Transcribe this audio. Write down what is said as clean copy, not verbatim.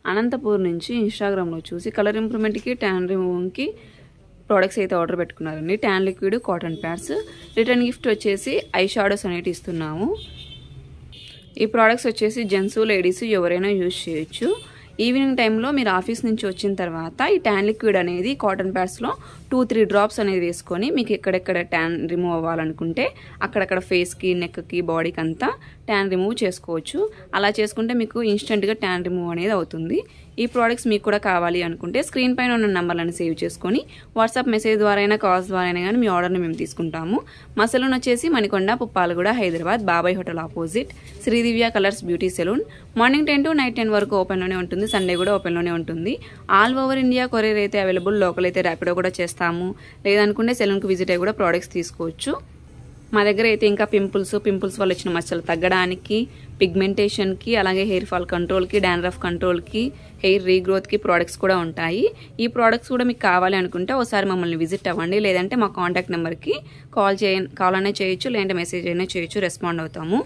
అనంతపూర్ నుంచి ఇన్స్టాగ్రామ్లో చూసి కలర్ ఇంప్రూవ్మెంట్కి, ట్యాన్ రిమూవింగ్కి ప్రోడక్ట్స్ అయితే ఆర్డర్ పెట్టుకున్నారండి. Tan liquid, cotton pads. Return gift వచ్చేసి ఐ షాడోస్ అనేవి ఇస్తున్నాము. ఈ ప్రోడక్ట్స్ వచ్చేసి జెంట్స్, లేడీస్ ఎవరైనా యూజ్ చేయొచ్చు. ఈవినింగ్ టైంలో మీరు ఆఫీస్ నుంచి వచ్చిన తర్వాత ఈ ట్యాన్ లిక్విడ్ అనేది కాటన్ ప్యాడ్స్లో 2-3 డ్రాప్స్ అనేది వేసుకొని మీకు ఎక్కడెక్కడ ట్యాన్ రిమూవ్ అవ్వాలనుకుంటే అక్కడక్కడ ఫేస్కి, నెక్కి, బాడీకి అంతా ట్యాన్ రిమూవ్ చేసుకోవచ్చు. అలా చేసుకుంటే మీకు ఇన్స్టెంట్గా ట్యాన్ రిమూవ్ అనేది అవుతుంది. ఈ ప్రోడక్ట్స్ మీకు కూడా కావాలి అనుకుంటే స్క్రీన్ పైన ఉన్న నంబర్లను సేవ్ చేసుకొని వాట్సాప్ మెసేజ్ ద్వారా అయినా, కాల్స్ ద్వారా అయినా కానీ మీ ఆర్డర్ని మేము తీసుకుంటాము. మా సెలూన్ వచ్చేసి Manikonda, Puppalaguda, Hyderabad, Babai hotel opposite Sridivya colours beauty salon. Morning 10 to night 10 వరకు ఓపెన్లోనే ఉంటుంది. సండే కూడా ఓపెన్లోనే ఉంటుంది. ఆల్ ఓవర్ ఇండియా కొరియర్ అయితే అవైలబుల్. లోకల్ అయితే ర్యాపిడో కూడా చేస్తాము. లేదనుకుంటే సెలూన్కి విజిట్ అయ్యి కూడా ప్రోడక్ట్స్ తీసుకోవచ్చు. మా దగ్గర అయితే ఇంకా పింపుల్స్ వల్ల వచ్చిన మచ్చలు తగ్గడానికి, పిగ్మెంటేషన్కి, అలాగే హెయిర్ ఫాల్ కంట్రోల్కి, డాండ్రఫ్ కంట్రోల్కి, హెయిర్ రీగ్రోత్కి ప్రోడక్ట్స్ కూడా ఉంటాయి. ఈ ప్రోడక్ట్స్ కూడా మీకు కావాలి అనుకుంటే ఒకసారి మమ్మల్ని విజిట్ అవ్వండి. లేదంటే మా కాంటాక్ట్ నెంబర్కి కాల్ అయినా చేయొచ్చు, లేదంటే మెసేజ్ అయినా చేయొచ్చు. రెస్పాండ్ అవుతాము.